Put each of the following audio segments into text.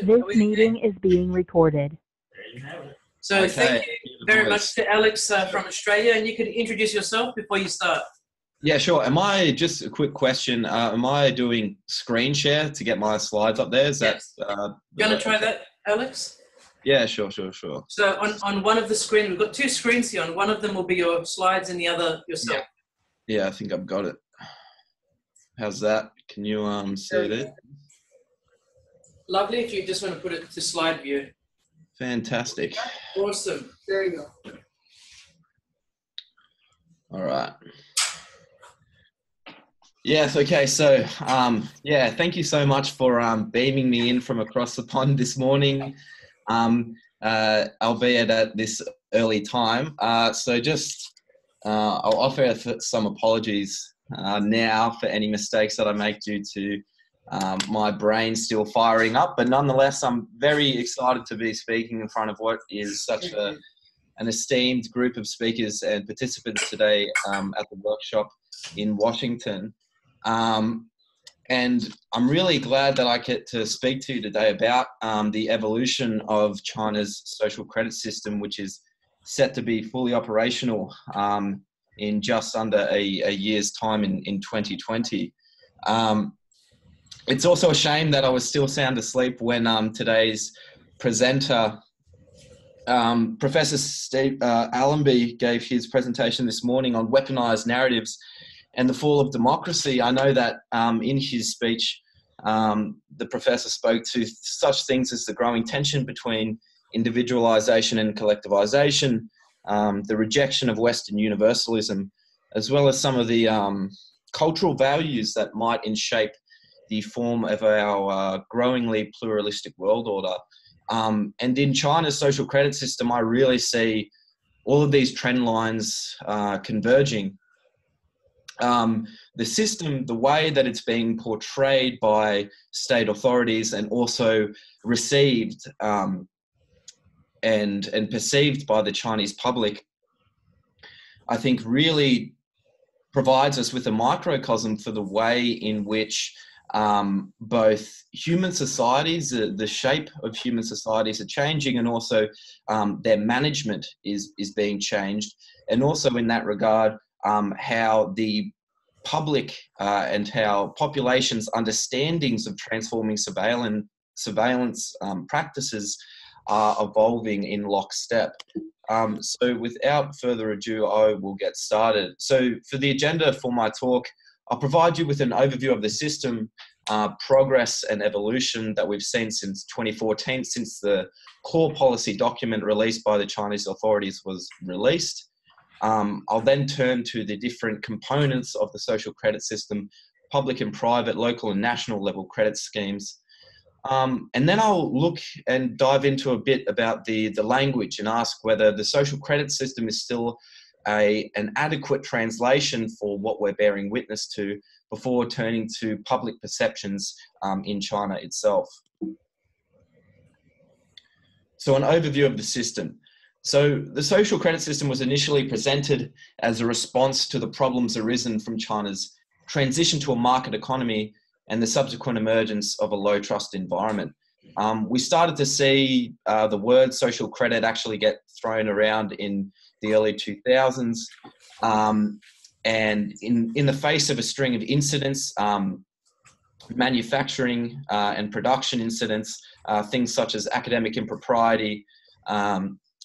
This Are we okay? meeting is being recorded. So thank you very much to Alex from Australia, and you could introduce yourself before you start. Yeah, sure. Just a quick question? Am I doing screen share to get my slides up there? Is that Yes. Gonna try that, Alex? Yeah, sure. So on one of the screens, we've got two screens here. On one of them will be your slides, and the other yourself. Yeah, I think I've got it. How's that? Can you see this? Lovely. If you just want to put it to slide view. Fantastic. Awesome. There you go. All right. Yes. Okay. So, thank you so much for beaming me in from across the pond this morning, albeit at this early time. I'll offer some apologies now for any mistakes that I make due to my brain still firing up. But nonetheless, I'm very excited to be speaking in front of what is such an esteemed group of speakers and participants today at the workshop in Washington. And I'm really glad that I get to speak to you today about the evolution of China's social credit system, which is set to be fully operational in just under a year's time in 2020. It's also a shame that I was still sound asleep when today's presenter, Professor Steve Allenby, gave his presentation this morning on weaponized narratives and the fall of democracy. I know that in his speech, the professor spoke to such things as the growing tension between individualization and collectivization, the rejection of Western universalism, as well as some of the cultural values that might shape the form of our growingly pluralistic world order. And in China's social credit system, I really see all of these trend lines converging. The system, the way that it's being portrayed by state authorities and also received and perceived by the Chinese public, I think really provides us with a microcosm for the way in which both human societies, the shape of human societies are changing, and also their management is being changed. And also in that regard, how the public and how populations' understandings of transforming surveillance practices are evolving in lockstep. So without further ado, I will get started. So for the agenda for my talk, I'll provide you with an overview of the system, progress and evolution that we've seen since 2014, since the core policy document released by the Chinese authorities was released. I'll then turn to the different components of the social credit system, public and private, local and national level credit schemes. And then I'll look and dive into a bit about the language and ask whether the social credit system is still an adequate translation for what we're bearing witness to, before turning to public perceptions in China itself. So an overview of the system. So the social credit system was initially presented as a response to the problems arisen from China's transition to a market economy and the subsequent emergence of a low trust environment. We started to see the word social credit actually get thrown around in the early 2000s. And in the face of a string of incidents, manufacturing and production incidents, things such as academic impropriety,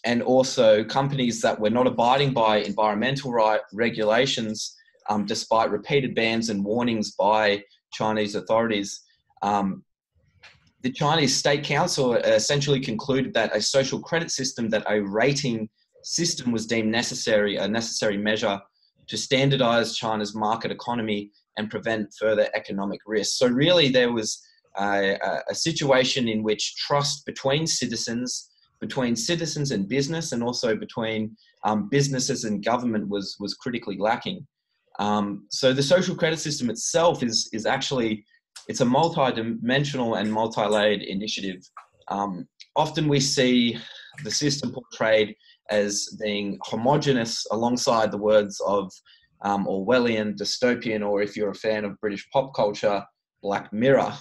and also companies that were not abiding by environmental regulations, despite repeated bans and warnings by Chinese authorities. The Chinese State Council essentially concluded that a social credit system, that a rating system was deemed necessary, a necessary measure to standardize China's market economy and prevent further economic risk. So really there was a situation in which trust between citizens and business, and also between businesses and government was critically lacking. So the social credit system itself is actually, it's a multi-dimensional and multi-layered initiative. Often we see the system portrayed as being homogenous alongside the words of Orwellian, dystopian, or if you're a fan of British pop culture, Black Mirror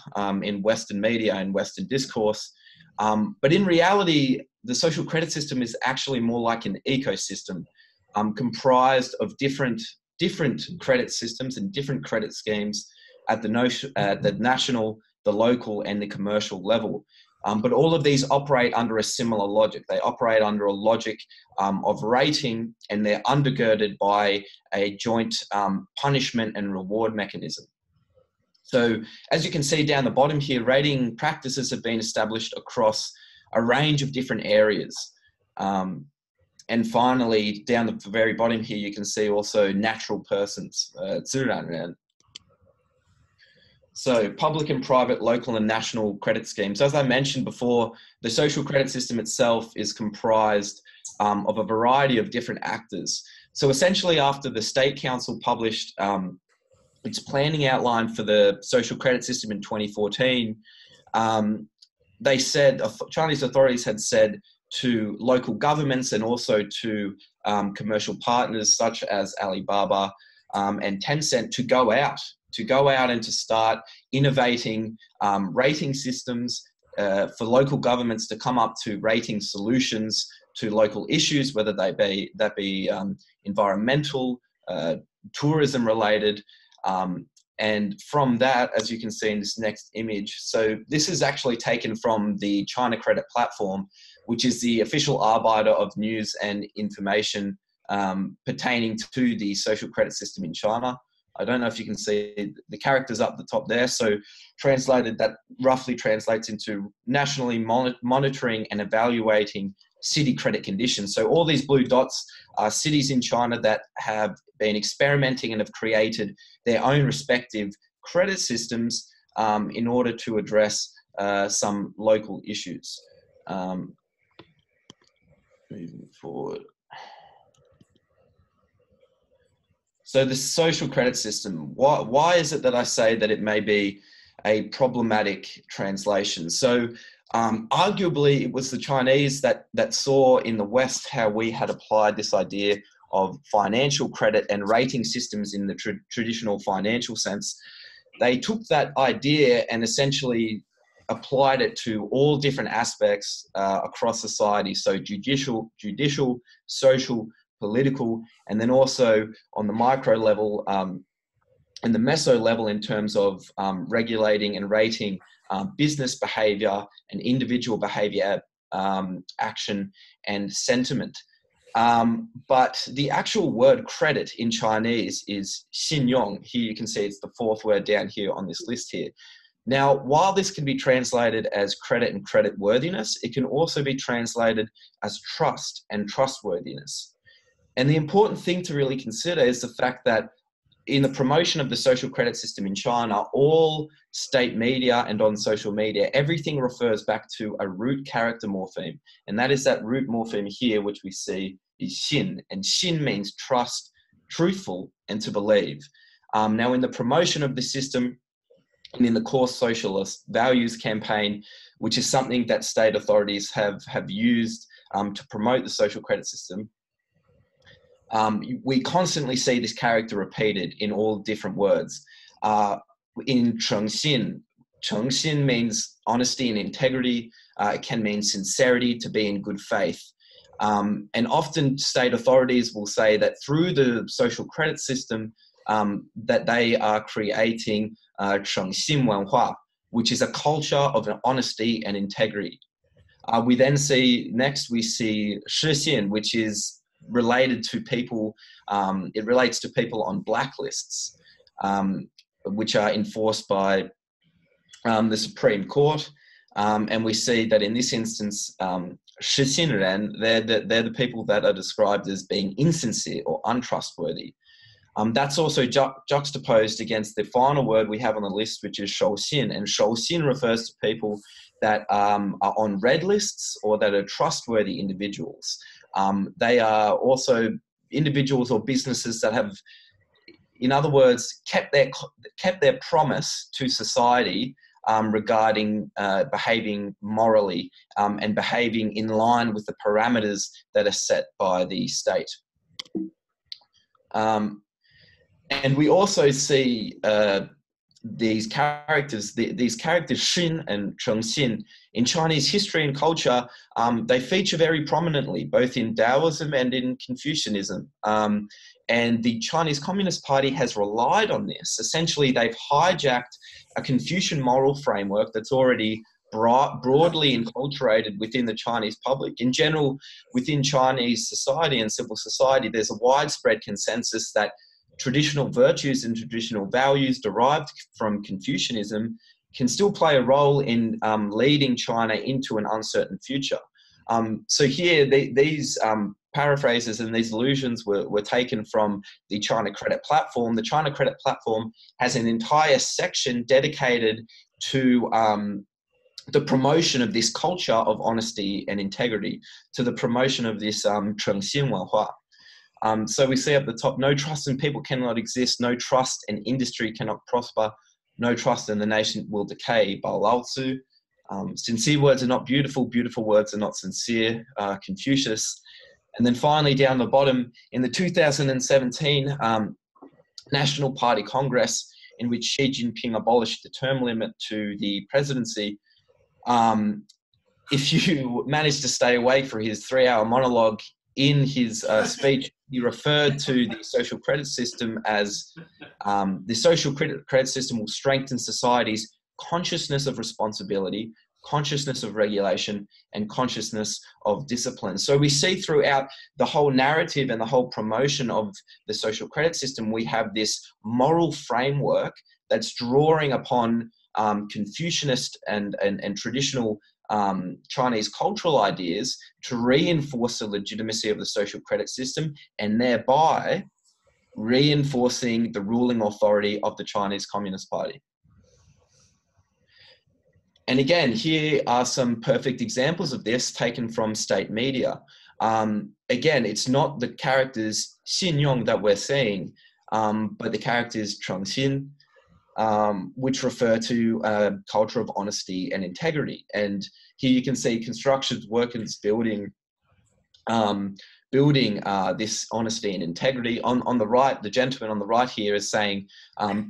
in Western media and Western discourse. But in reality, the social credit system is actually more like an ecosystem comprised of different credit systems and different credit schemes at the national, the local, and the commercial level. But all of these operate under a similar logic. They operate under a logic of rating, and they're undergirded by a joint punishment and reward mechanism. So as you can see down the bottom here, rating practices have been established across a range of different areas. And finally, down the very bottom here, you can see also natural persons, 自然人. So public and private, local and national credit schemes. As I mentioned before, the social credit system itself is comprised of a variety of different actors. So essentially, after the State Council published its planning outline for the social credit system in 2014, they said, Chinese authorities had said to local governments and also to commercial partners such as Alibaba and Tencent to go out and to start innovating rating systems for local governments to come up to rating solutions to local issues, whether that be environmental, tourism related. And from that, as you can see in this next image, so this is actually taken from the China Credit Platform, which is the official arbiter of news and information pertaining to the social credit system in China. I don't know if you can see the characters up the top there. So translated, that roughly translates into nationally monitoring and evaluating city credit conditions. So all these blue dots are cities in China that have been experimenting and have created their own respective credit systems in order to address some local issues. Moving forward. So the social credit system, why is it that I say that it may be a problematic translation? So arguably it was the Chinese that saw in the West how we had applied this idea of financial credit and rating systems in the traditional financial sense. They took that idea and essentially applied it to all different aspects across society. So judicial, social, political, and then also on the micro level and the meso level in terms of regulating and rating business behavior and individual behavior, action and sentiment. But the actual word credit in Chinese is 信用. Here you can see it's the fourth word down here on this list here. Now, while this can be translated as credit and credit worthiness, it can also be translated as trust and trustworthiness. And the important thing to really consider is the fact that in the promotion of the social credit system in China, all state media and on social media, everything refers back to a root character morpheme. And that is that root morpheme here, which we see is xin. And xin means trust, truthful, and to believe. Now, in the promotion of the system and in the core socialist values campaign, which is something that state authorities have used to promote the social credit system, we constantly see this character repeated in all different words. In chengxin, chengxin means honesty and integrity. It can mean sincerity, to be in good faith. And often state authorities will say that through the social credit system, that they are creating chengxin wenhua, which is a culture of honesty and integrity. We then see, next we see shixin, which is related to people, it relates to people on blacklists, which are enforced by the Supreme Court. And we see that in this instance, shixinren, they're the people that are described as being insincere or untrustworthy. That's also juxtaposed against the final word we have on the list, which is shouxin. And shouxin refers to people that are on red lists or that are trustworthy individuals. They are also individuals or businesses that have, in other words, kept their promise to society regarding behaving morally and behaving in line with the parameters that are set by the state. And we also see these characters, these characters Xin and Chengxin, in Chinese history and culture, they feature very prominently, both in Taoism and in Confucianism. And the Chinese Communist Party has relied on this. Essentially, they've hijacked a Confucian moral framework that's already broadly enculturated within the Chinese public. In general, within Chinese society and civil society, there's a widespread consensus that traditional virtues and traditional values derived from Confucianism can still play a role in leading China into an uncertain future. So here, these paraphrases and these allusions were taken from the China Credit Platform. The China Credit Platform has an entire section dedicated to the promotion of this culture of honesty and integrity, to the promotion of this Chengxin Wenhua. So we see at the top, no trust in people cannot exist, no trust in industry cannot prosper, no trust in the nation will decay, Bao Lao Tzu. Sincere words are not beautiful, beautiful words are not sincere, Confucius. And then finally down the bottom, in the 2017 National Party Congress, in which Xi Jinping abolished the term limit to the presidency, if you managed to stay awake for his 3-hour monologue, in his speech, he referred to the social credit system as the social credit system will strengthen society's consciousness of responsibility, consciousness of regulation, and consciousness of discipline. So we see throughout the whole narrative and the whole promotion of the social credit system, we have this moral framework that's drawing upon Confucianist and traditional Chinese cultural ideas to reinforce the legitimacy of the social credit system, and thereby reinforcing the ruling authority of the Chinese Communist Party. And again, here are some perfect examples of this taken from state media. Again, it's not the characters Xin Yong that we're seeing, but the characters Chengxin, which refer to a culture of honesty and integrity. And here you can see construction workers building this honesty and integrity. On the right, the gentleman on the right here is saying,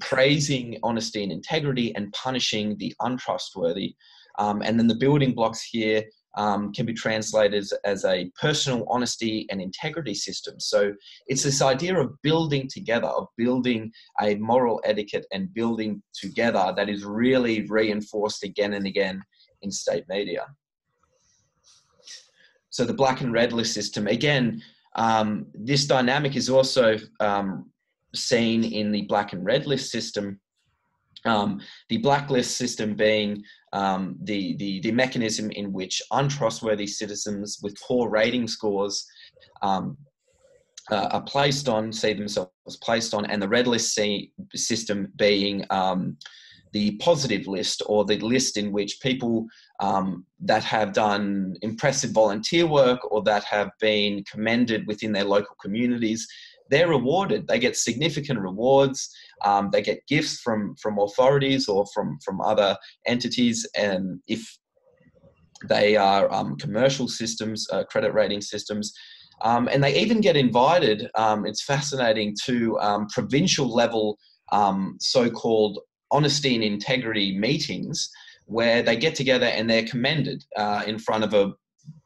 praising honesty and integrity and punishing the untrustworthy. And then the building blocks here can be translated as a personal honesty and integrity system. So it's this idea of building together, of building a moral etiquette and building together that is really reinforced again and again in state media. So the black and red list system, again, this dynamic is also seen in the black and red list system. The blacklist system being the mechanism in which untrustworthy citizens with poor rating scores are placed on, see themselves placed on, and the red list system being the positive list, or the list in which people that have done impressive volunteer work or that have been commended within their local communities, they're rewarded. They get significant rewards. They get gifts from authorities or from other entities. And if they are commercial systems, credit rating systems, and they even get invited, it's fascinating, to provincial level so-called honesty and integrity meetings, where they get together and they're commended in front of a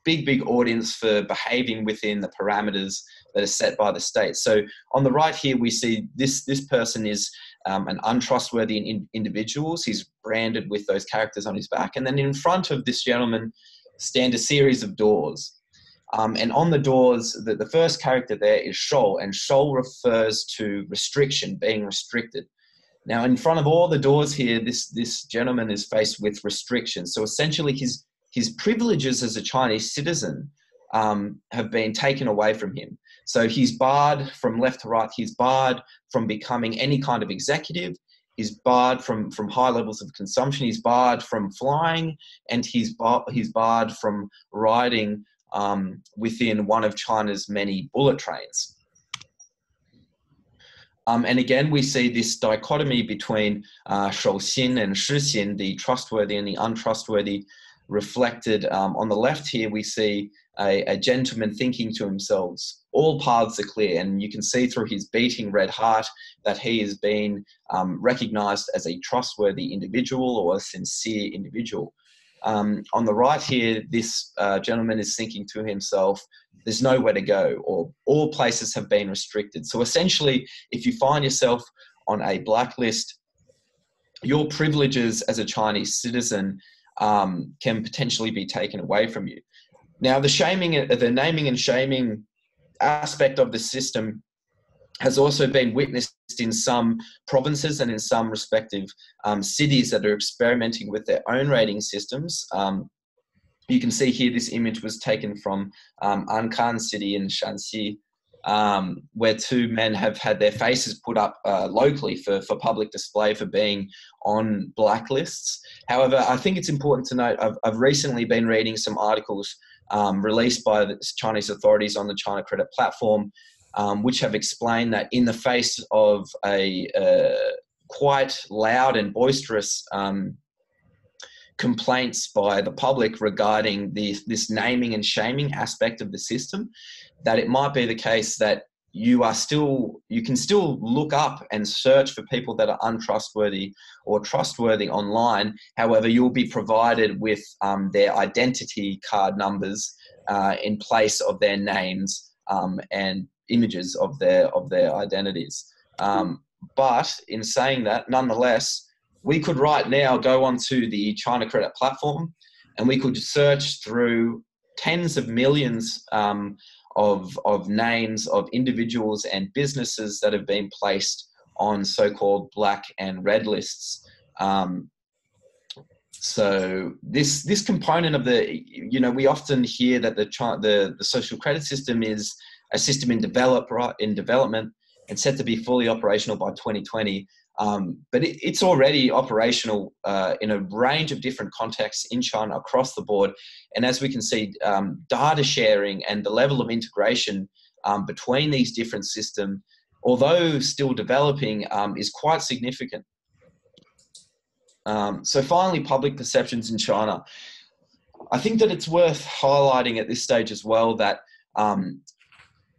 big audience for behaving within the parameters that are set by the state. So on the right here, we see this person is an untrustworthy individual. He's branded with those characters on his back. And then in front of this gentleman stand a series of doors. And on the doors, the first character there is Shou, and Shou refers to restriction, being restricted. Now, in front of all the doors here, this gentleman is faced with restrictions. So essentially his privileges as a Chinese citizen have been taken away from him. So he's barred from left to right. He's barred from becoming any kind of executive. He's barred from high levels of consumption. He's barred from flying, and he's barred from riding within one of China's many bullet trains. And again, we see this dichotomy between Shouxin and Shixin, the trustworthy and the untrustworthy, reflected on the left here. We see a gentleman thinking to himself, all paths are clear, and you can see through his beating red heart that he has been recognized as a trustworthy individual or a sincere individual. On the right here, this gentleman is thinking to himself, there's nowhere to go, or all places have been restricted. So essentially, if you find yourself on a blacklist, your privileges as a Chinese citizen can potentially be taken away from you. Now, the naming and shaming aspect of the system has also been witnessed in some provinces and in some respective cities that are experimenting with their own rating systems. You can see here this image was taken from Ankan city in Shanxi, where two men have had their faces put up locally for public display for being on blacklists. However, I think it's important to note, I've recently been reading some articles released by the Chinese authorities on the China Credit Platform, which have explained that in the face of a quite loud and boisterous complaints by the public regarding this naming and shaming aspect of the system, that it might be the case that you can still look up and search for people that are untrustworthy or trustworthy online. However, you'll be provided with their identity card numbers in place of their names and images of their identities. But in saying that, nonetheless, we could right now go onto the China Credit Platform and we could search through tens of millions of names of individuals and businesses that have been placed on so-called black and red lists. So this component of we often hear that the social credit system is a system in development and set to be fully operational by 2020. But it's already operational in a range of different contexts in China across the board. And as we can see, data sharing and the level of integration between these different systems, although still developing, is quite significant. So finally, public perceptions in China. I think that it's worth highlighting at this stage as well that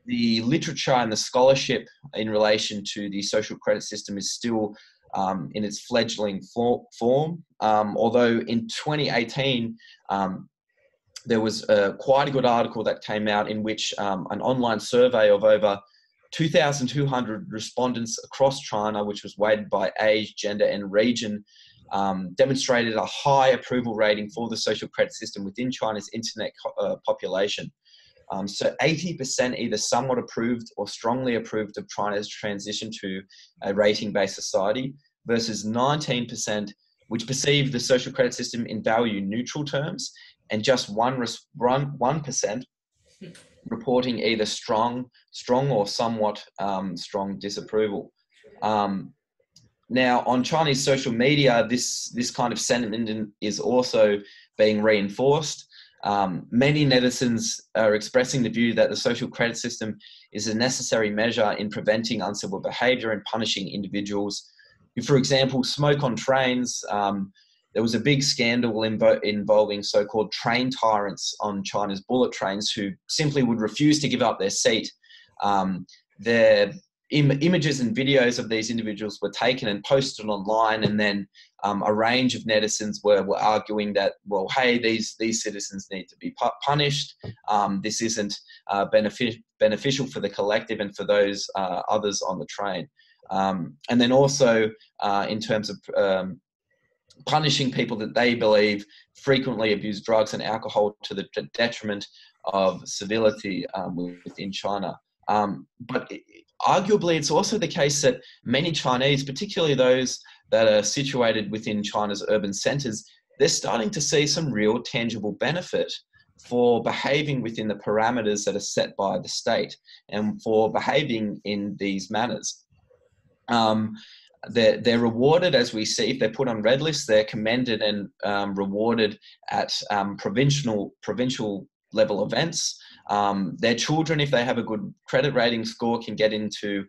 the literature and the scholarship in relation to the social credit system is still in its fledgling form. Although in 2018, there was quite a good article that came out in which an online survey of over 2,200 respondents across China, which was weighted by age, gender, and region, demonstrated a high approval rating for the social credit system within China's internet population. So 80% either somewhat approved or strongly approved of China's transition to a rating-based society versus 19% which perceive the social credit system in value neutral terms, and just 1% reporting either strong or somewhat strong disapproval. Now, on Chinese social media, this kind of sentiment is also being reinforced. Many netizens are expressing the view that the social credit system is a necessary measure in preventing uncivil behaviour and punishing individuals who, for example, smoke on trains. There was a big scandal involving so-called train tyrants on China's bullet trains who simply would refuse to give up their seat. Their images and videos of these individuals were taken and posted online, and then a range of netizens were arguing that, well, hey, these citizens need to be punished. This isn't beneficial for the collective and for those others on the train. And then also in terms of punishing people that they believe frequently abuse drugs and alcohol to the detriment of civility within China. But arguably, it's also the case that many Chinese, particularly those that are situated within China's urban centres, they're starting to see some real tangible benefit for behaving within the parameters that are set by the state and for behaving in these manners. They're rewarded, as we see, if they're put on red lists, they're commended and rewarded at provincial level events. Their children, if they have a good credit rating score, can get into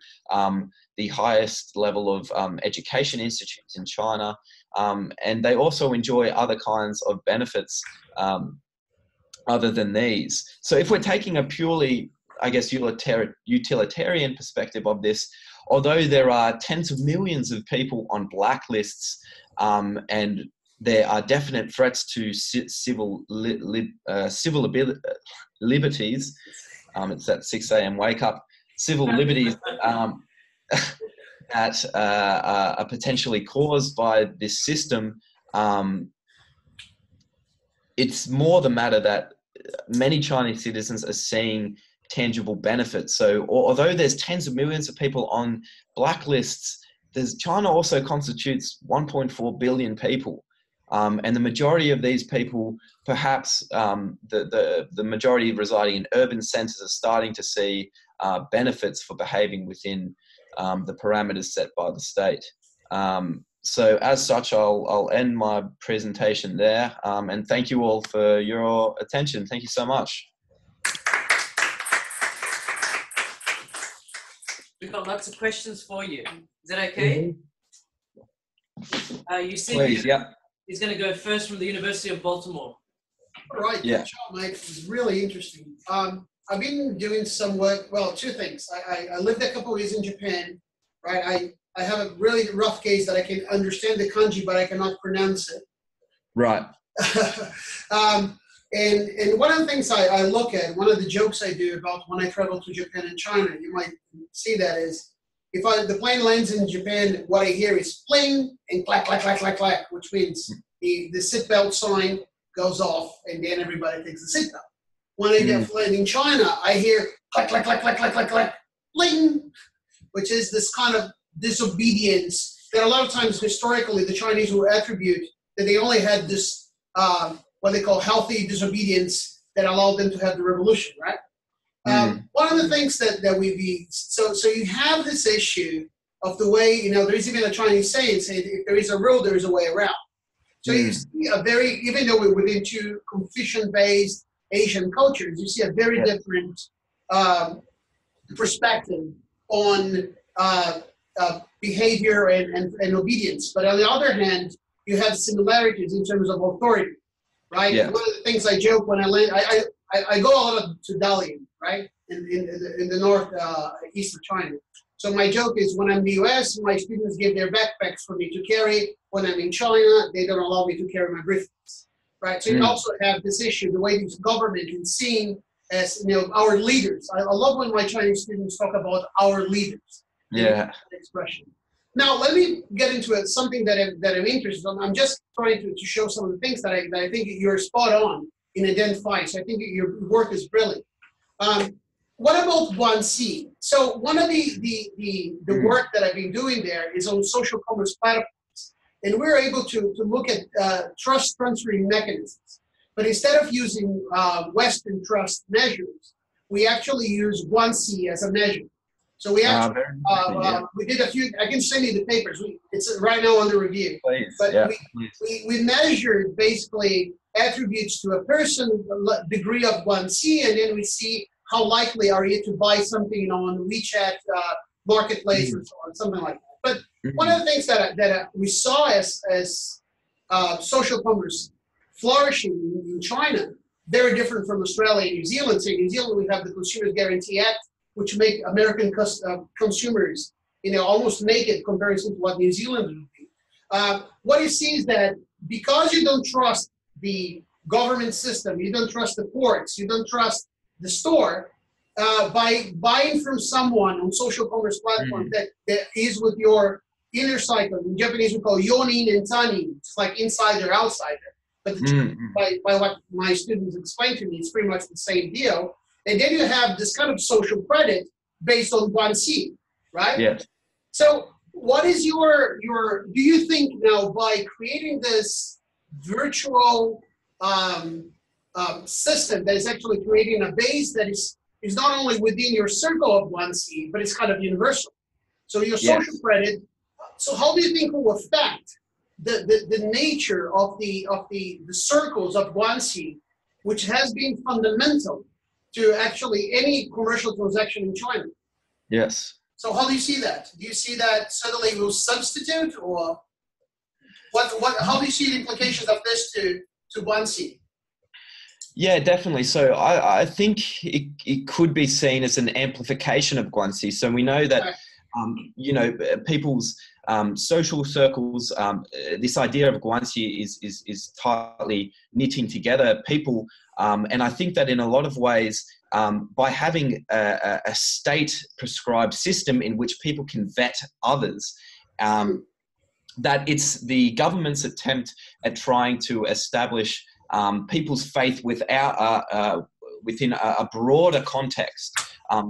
the highest level of education institutes in China. and they also enjoy other kinds of benefits other than these. So if we're taking a purely, I guess, utilitarian perspective of this, although there are tens of millions of people on blacklists, and there are definite threats to civil liberties, it's that 6 a.m. wake up, civil liberties that are potentially caused by this system, it's more the matter that many Chinese citizens are seeing tangible benefits. So although there's tens of millions of people on blacklists, China also constitutes 1.4 billion people. And the majority of these people, perhaps the majority residing in urban centers, are starting to see benefits for behaving within the parameters set by the state. So as such, I'll end my presentation there. And thank you all for your attention. Thank you so much. We've got lots of questions for you. Is that okay? You see, please, yeah. He's going to go first from the University of Baltimore. All right, yeah. Good job, Mike. It's really interesting. I've been doing some work. Well, two things. I lived a couple of years in Japan. Right. I have a really rough case that I can understand the kanji, but I cannot pronounce it. Right. And one of the things I look at, one of the jokes I do about when I travel to Japan and China, you might see that is, if the plane lands in Japan, what I hear is pling and clack, clack, clack, clack, clack, which means the seatbelt sign goes off and then everybody takes the seatbelt. When I get flying in China, I hear clack, clack, clack, clack, clack, clack, clack, bling, which is this kind of disobedience that a lot of times historically the Chinese will attribute that they only had this, what they call healthy disobedience that allowed them to have the revolution, right? One of the things that so you have this issue of the way, there's even a Chinese saying, if there is a road, there is a way around. So you see even though we're within two Confucian-based Asian cultures, you see a very different perspective on behavior and obedience. But on the other hand, you have similarities in terms of authority, right? Yeah. One of the things I joke when I land, I go a lot to Dalian, right, in the north east of China. So my joke is when I'm in the US, my students give their backpacks for me to carry. When I'm in China, they don't allow me to carry my briefcase, right? So you also have this issue, the way this government is seen as, our leaders. I love when my Chinese students talk about our leaders. Yeah. Expression. Now, let me get into it, something that I'm interested in. I'm just trying to show some of the things that I think you're spot on in identifying. So I think your work is brilliant. What about 1C? So one of the work that I've been doing there is on social commerce platforms. And we're able to look at trust transferring mechanisms. But instead of using Western trust measures, we actually use 1C as a measure. So we actually, we did a few, I can send you the papers. It's right now under review. Please, but we measured basically attributes to a person, degree of 1C, and then we see how likely are you to buy something on WeChat marketplace or so on, something like that. But one of the things that we saw as social commerce flourishing in China, very different from Australia and New Zealand. So in New Zealand, we have the Consumers Guarantee Act, which make American consumers, almost naked comparison to what New Zealand would be. What you see is that because you don't trust the government system, you don't trust the courts, you don't trust the store, by buying from someone on social commerce platform that is with your inner cycle, in Japanese we call yonin and tanin, it's like insider, outsider. But by what my students explain to me, it's pretty much the same deal. And then you have this kind of social credit based on 1C, right? Yes. So what is your do you think now by creating this virtual system that is actually creating a base that is not only within your circle of 1C, but it's kind of universal. So your social credit, so how do you think it will affect the nature of the circles of 1C, which has been fundamental to actually any commercial transaction in China? Yes. So how do you see that? Do you see that suddenly will substitute or? How do you see the implications of this to Guanxi? Yeah, definitely. So I think it could be seen as an amplification of Guanxi. So we know that, people's social circles, this idea of Guanxi is tightly knitting together people. And I think that in a lot of ways, by having a state prescribed system in which people can vet others, that it's the government's attempt at trying to establish people's faith within a broader context.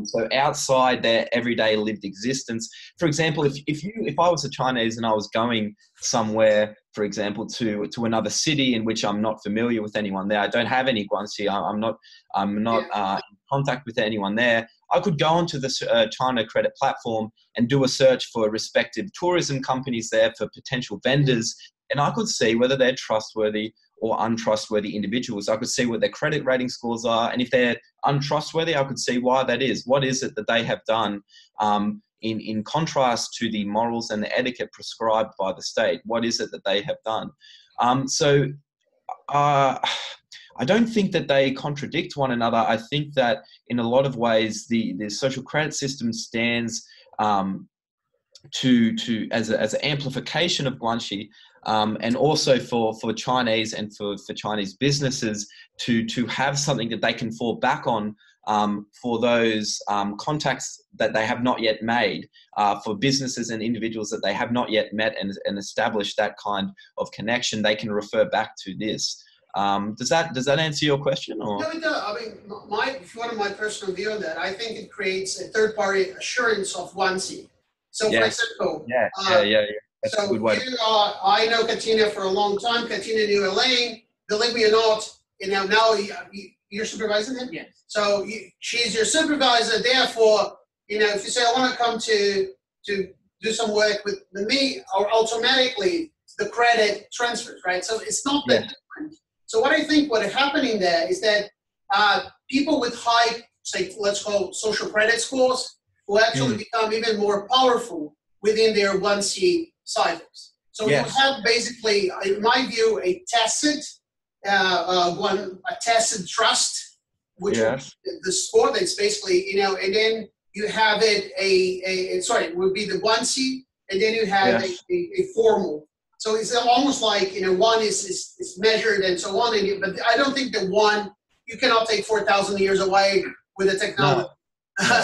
So outside their everyday lived existence. For example, if I was a Chinese and I was going somewhere, for example, to another city in which I'm not familiar with anyone there, I don't have any Guanxi, I'm not in contact with anyone there, I could go onto the China Credit platform and do a search for respective tourism companies there, for potential vendors, and I could see whether they're trustworthy or untrustworthy individuals. I could see what their credit rating scores are, and if they're untrustworthy, I could see why that is. What is it that they have done in contrast to the morals and the etiquette prescribed by the state? What is it that they have done? I don't think that they contradict one another. I think that in a lot of ways, the social credit system stands as an amplification of Guanxi, and also for Chinese and for Chinese businesses to have something that they can fall back on for those contacts that they have not yet made, for businesses and individuals that they have not yet met and established that kind of connection. They can refer back to this. Does that answer your question? Or? No, it does. I mean, if you want my personal view on that, I think it creates a third-party assurance of Guanxi. So, for example, that's a good way. I know Katina for a long time. Katina knew Elaine. Believe me or not, now you're supervising him. Yes. So she's your supervisor. Therefore, if you say I want to come to do some work with me, or automatically the credit transfers, right? So it's not that different. So what I think what is happening there is that people with high, say, let's call social credit scores, will actually become even more powerful within their Guanxi ciphers. So you have basically, in my view, a tacit trust, which the score that's basically, and then you have it it would be the Guanxi, and then you have a formal. So it's almost like, one is measured and so on, but I don't think that you cannot take 4,000 years away with the technology. No.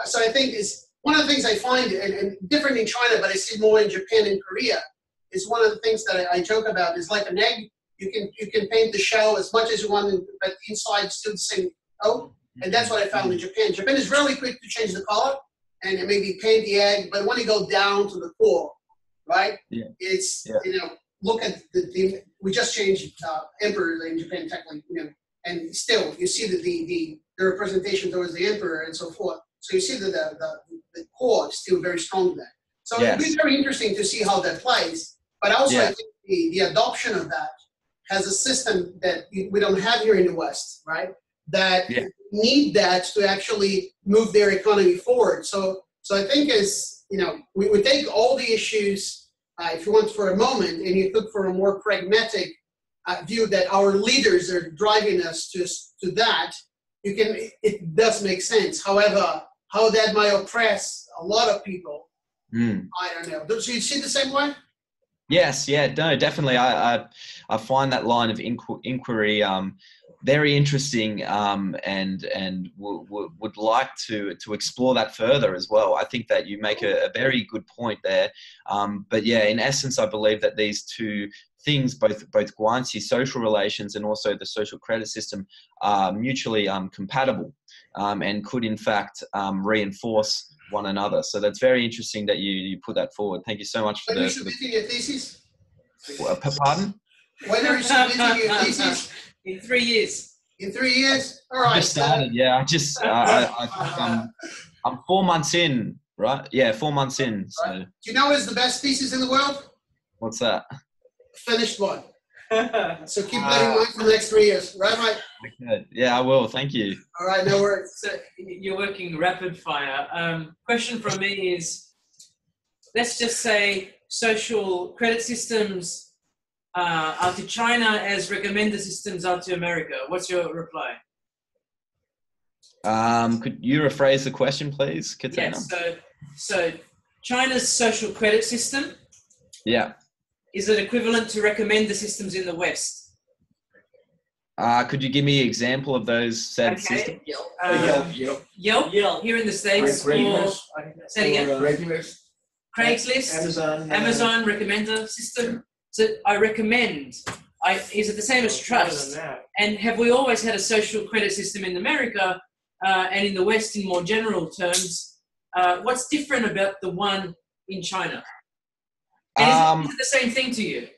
So I think it's one of the things I find, and different in China, but I see more in Japan and Korea, is one of the things that I joke about is like an egg. You can paint the shell as much as you want, but inside it's still the same coat. And that's what I found in Japan. Japan is really quick to change the color and maybe paint the egg, but when you go down to the core, right? Yeah. It's look at we just changed emperor in Japan technically, and still you see the representation towards the emperor and so forth. So you see that the core is still very strong there. So it'll be very interesting to see how that plays. But also I think the adoption of that has a system that we don't have here in the West, right? That need that to actually move their economy forward. So I think we take all the issues, if you want, for a moment, and you look for a more pragmatic view that our leaders are driving us to that. It does make sense. However, how that might oppress a lot of people, I don't know. So you see the same way? Yes, no, definitely. I find that line of inquiry very interesting, and would like to explore that further as well. I think that you make a very good point there. But in essence, I believe that these two things, both Guanxi social relations and also the social credit system, are mutually compatible, and could in fact reinforce one another. So that's very interesting that you put that forward. Thank you so much for your thesis? Pardon? When are you submitting your thesis? In 3 years. In 3 years? All right. I just started, I'm 4 months in, right? Yeah, 4 months in. So. Right. Do you know what is the best thesis in the world? What's that? Finished one. So keep that in mind for the next 3 years. Right? Okay. Yeah, I will. Thank you. All right, no worries. So you're working rapid fire. Question from me is, let's just say social credit systems are to China as recommender systems are to America? What's your reply? Could you rephrase the question, please, Katina? Yes. So China's social credit system. Yeah. Is it equivalent to recommender systems in the West? Could you give me an example of those said systems? Yelp here in the States, or say it again. Craigslist, Amazon recommender system. So I recommend. Is it the same as trust? And have we always had a social credit system in America and in the West in more general terms? What's different about the one in China? And is it the same thing to you?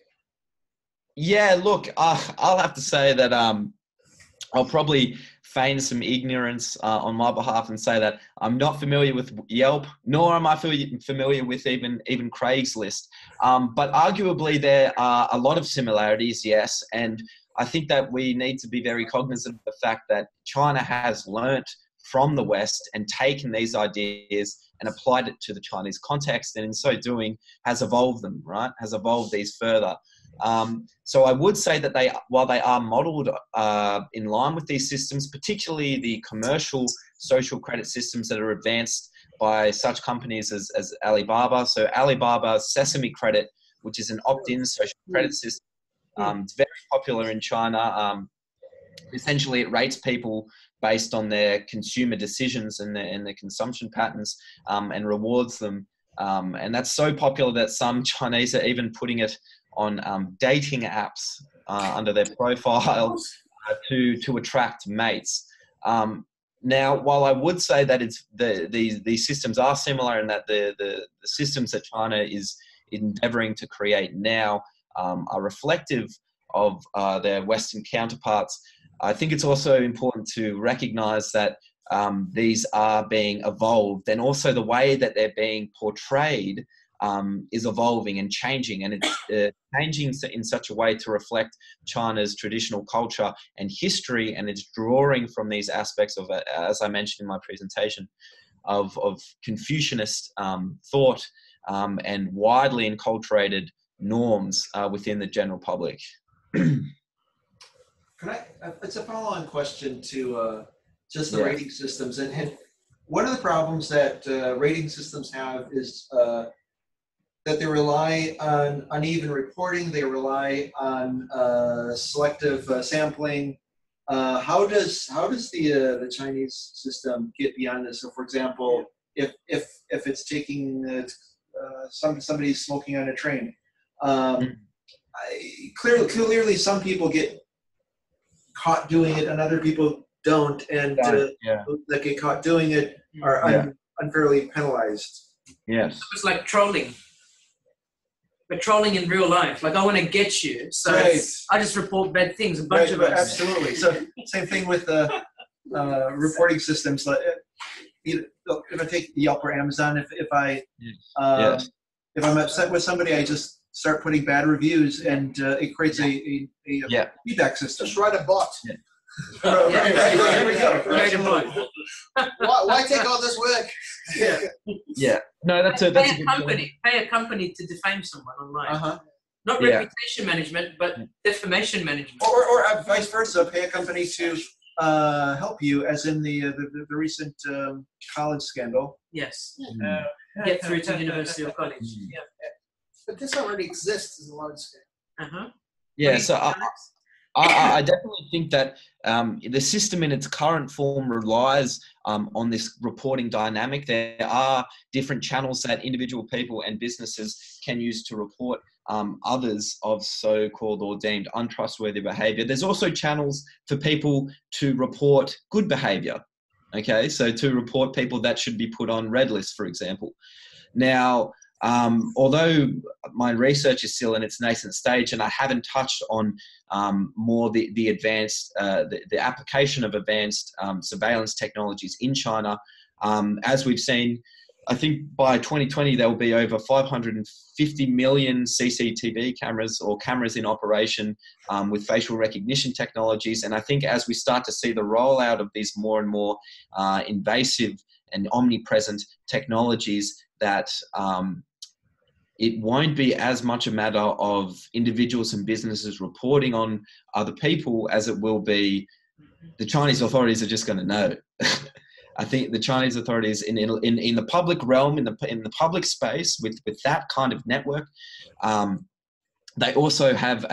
Yeah, look, I'll have to say that I'll probably feign some ignorance on my behalf and say that I'm not familiar with Yelp, nor am I familiar with even Craigslist. But arguably there are a lot of similarities, yes. And I think that we need to be very cognizant of the fact that China has learnt from the West and taken these ideas and applied it to the Chinese context, and in so doing has evolved them, right? Has evolved these further. So I would say that while they are modelled in line with these systems, particularly the commercial social credit systems that are advanced by such companies as Alibaba. So Alibaba's Sesame Credit, which is an opt-in social credit system, it's very popular in China. Essentially, it rates people based on their consumer decisions and their consumption patterns, and rewards them. And that's so popular that some Chinese are even putting it on dating apps under their profile to attract mates. Now, while I would say that these systems are similar and that the systems that China is endeavoring to create now are reflective of their Western counterparts, I think it's also important to recognize that these are being evolved, and also the way that they're being portrayed is evolving and changing, and it's changing in such a way to reflect China's traditional culture and history, and it's drawing from these aspects of, as I mentioned in my presentation, of Confucianist thought and widely enculturated norms within the general public. It's a follow-on question to just the rating systems. And one of the problems that rating systems have is that they rely on uneven reporting. They rely on selective sampling. How does the Chinese system get beyond this? So, for example, if it's taking somebody's smoking on a train, clearly some people get caught doing it and other people don't, and that get caught doing it are unfairly penalized. Yes. It's like trolling. But trolling in real life. Like, I want to get you, so I just report bad things, a bunch of us. Absolutely. So same thing with the reporting systems. Like, if I take Yelp or Amazon, if I'm upset with somebody, I just start putting bad reviews, and it creates a feedback system. Just write a bot. Yeah. There we go. Why take all this work? Yeah. No, that's a good company. Pay a company to defame someone online. Not reputation management, but defamation management. Or vice versa. Pay a company to help you, as in the recent college scandal. Yes. Get through to university or college. Yeah. But this already exists as a large scale. Yeah, so I definitely think that the system in its current form relies on this reporting dynamic. There are different channels that individual people and businesses can use to report others of so-called or deemed untrustworthy behavior. There's also channels for people to report good behavior. Okay, so to report people that should be put on red lists, for example. Now, although my research is still in its nascent stage and I haven't touched on more the advanced, the application of advanced surveillance technologies in China, as we've seen, I think by 2020 there will be over 550 million CCTV cameras or cameras in operation with facial recognition technologies. And I think as we start to see the rollout of these more and more invasive and omnipresent technologies that it won't be as much a matter of individuals and businesses reporting on other people as it will be the Chinese authorities are just going to know. I think the Chinese authorities in the public realm, in the public space, with that kind of network, they also have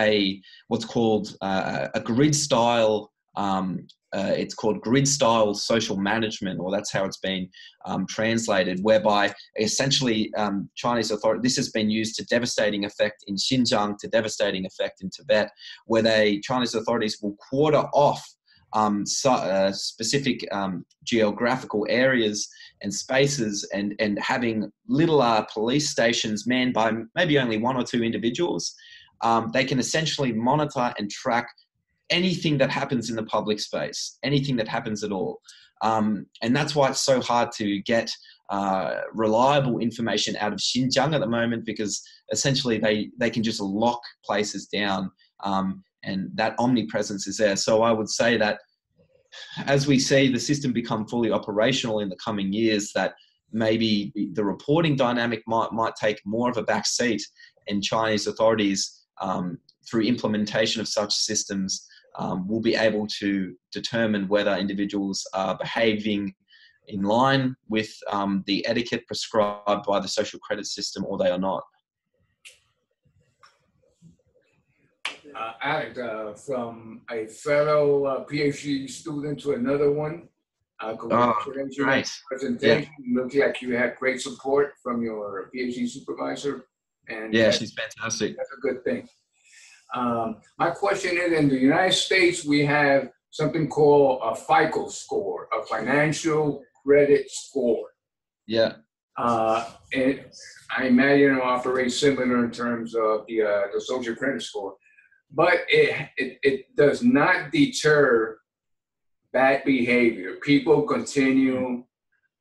what's called a grid style. It's called grid style social management, or that's how it's been translated. Whereby essentially Chinese authority, this has been used to devastating effect in Xinjiang, to devastating effect in Tibet, where Chinese authorities will quarter off specific geographical areas and spaces, and having little police stations manned by maybe only one or two individuals. They can essentially monitor and track anything that happens in the public space, anything that happens at all. And that's why it's so hard to get reliable information out of Xinjiang at the moment, because essentially they can just lock places down, and that omnipresence is there. So I would say that as we see the system become fully operational in the coming years, that maybe the reporting dynamic might take more of a back seat, and Chinese authorities, through implementation of such systems, will be able to determine whether individuals are behaving in line with the etiquette prescribed by the social credit system, or they are not. Alex, from a fellow PhD student to another one, congratulations on the presentation. Yeah. Looks like you had great support from your PhD supervisor. And yeah, she's fantastic. That's a good thing. My question is, in the United States, we have something called a FICO score, a financial credit score. Yeah. And I imagine it operates similar in terms of the social credit score. But it does not deter bad behavior. People continue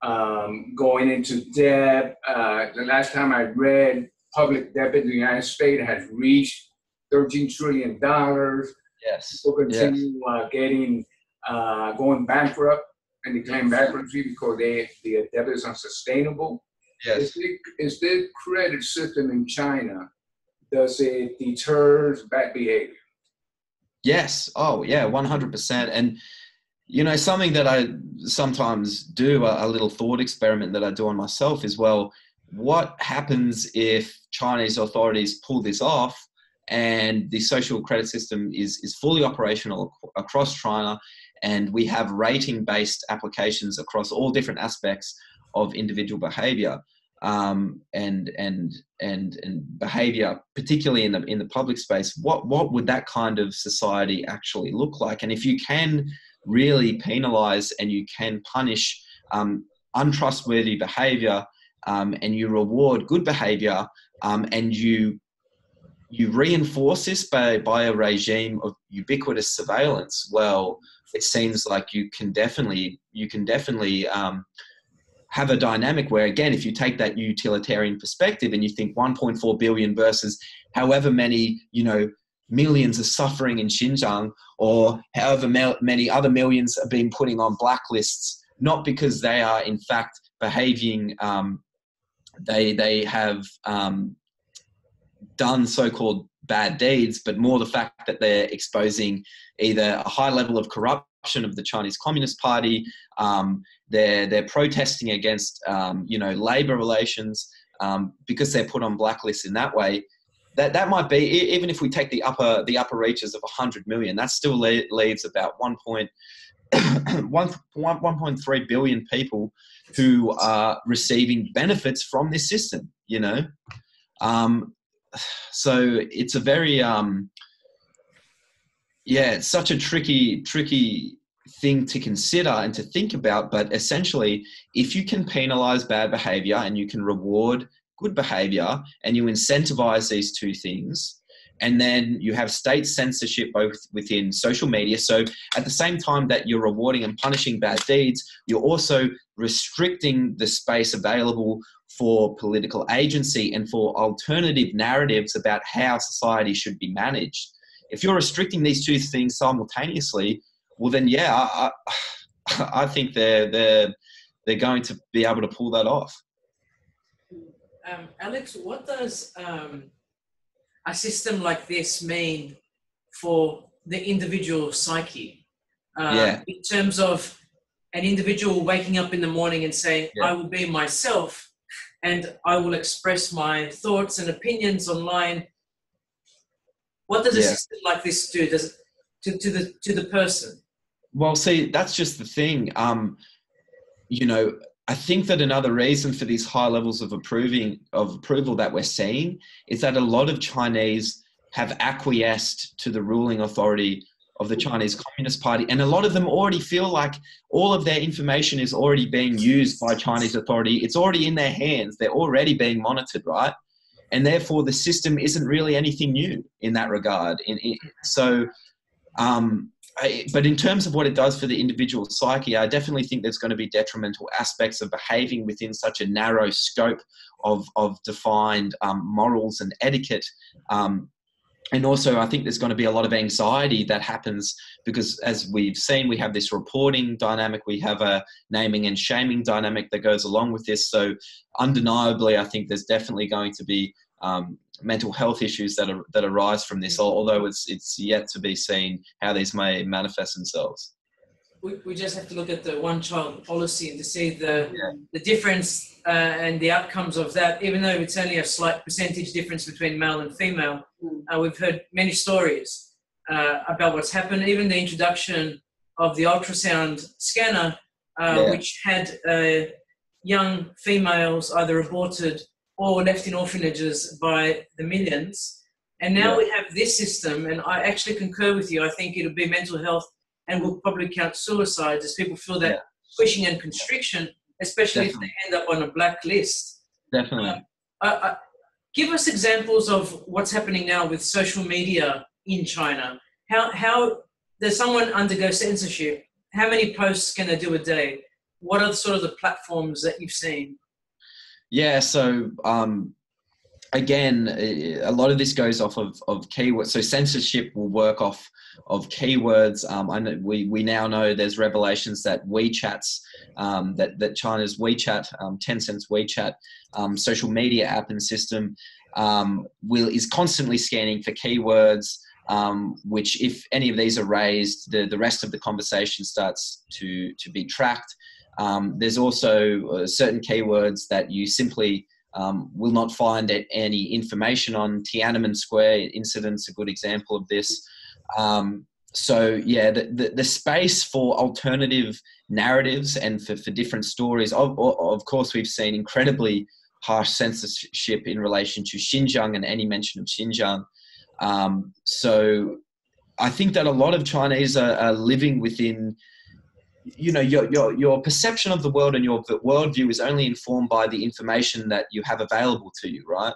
going into debt. The last time I read, public debt in the United States has reached $13 trillion. Yes. People continue going bankrupt and declaring bankruptcy because the debt is unsustainable. Yes. Is the credit system in China, does it deter bad behavior? Yes. Oh, yeah, 100%. And, you know, something that I sometimes do, a little thought experiment that I do on myself is, well, what happens if Chinese authorities pull this off and the social credit system is fully operational across China, and we have rating-based applications across all different aspects of individual behavior, and behavior, particularly in the public space? What would that kind of society actually look like? And if you can really penalize and you can punish untrustworthy behavior, and you reward good behavior, and you reinforce this by a regime of ubiquitous surveillance, well, it seems like you can definitely have a dynamic where, again, if you take that utilitarian perspective and you think 1.4 billion versus however many, millions are suffering in Xinjiang, or however many other millions are being putting on blacklists, not because they are in fact behaving, they have done so-called bad deeds, but more the fact that they're exposing either a high level of corruption of the Chinese Communist Party, they're protesting against labor relations, because they're put on blacklists in that way. That might be, even if we take the upper reaches of 100 million, that still leaves about 1.3 billion people who are receiving benefits from this system, So it's a very, it's such a tricky thing to consider and to think about. But essentially, if you can penalize bad behavior and you can reward good behavior, and you incentivize these two things, and then you have state censorship both within social media. So at the same time that you're rewarding and punishing bad deeds, you're also restricting the space available for political agency and for alternative narratives about how society should be managed. If you're restricting these two things simultaneously, well then, I think they're going to be able to pull that off. Alex, what does a system like this mean for the individual psyche? In terms of an individual waking up in the morning and saying, I will be myself and I will express my thoughts and opinions online. What does a system like this do to the person? Well, see, that's just the thing. I think that another reason for these high levels of approval that we're seeing is that a lot of Chinese have acquiesced to the ruling authority of the Chinese Communist Party. And a lot of them already feel like all of their information is already being used by Chinese authority. It's already in their hands. They're already being monitored, right? And therefore the system isn't really anything new in that regard. But in terms of what it does for the individual psyche, I definitely think there's going to be detrimental aspects of behaving within such a narrow scope of defined morals and etiquette. And also, I think there's going to be a lot of anxiety that happens because, as we've seen, we have this reporting dynamic, we have a naming and shaming dynamic that goes along with this. So undeniably, I think there's definitely going to be mental health issues that arise from this, although it's yet to be seen how these may manifest themselves. We just have to look at the one-child policy and to see the difference and the outcomes of that. Even though it's only a slight percentage difference between male and female, we've heard many stories about what's happened. Even the introduction of the ultrasound scanner, which had young females either aborted or left in orphanages by the millions. And now we have this system, and I actually concur with you. I think it'll be mental health and we'll probably count suicides as people feel that pushing and constriction, especially if they end up on a blacklist. Definitely. Give us examples of what's happening now with social media in China. How does someone undergo censorship? How many posts can they do a day? What are sort of the platforms that you've seen? Yeah, so again, a lot of this goes off of keywords. So censorship will work off of keywords. I know we now know there's revelations that WeChat's, that China's WeChat, Tencent's WeChat social media app and system is constantly scanning for keywords, which if any of these are raised, the rest of the conversation starts to be tracked. There's also certain keywords that you simply will not find any information on. Tiananmen Square incident's a good example of this. The space for alternative narratives and for different stories, of course, we've seen incredibly harsh censorship in relation to Xinjiang and any mention of Xinjiang. So I think that a lot of Chinese are living within, your perception of the world and your worldview is only informed by the information that you have available to you, right?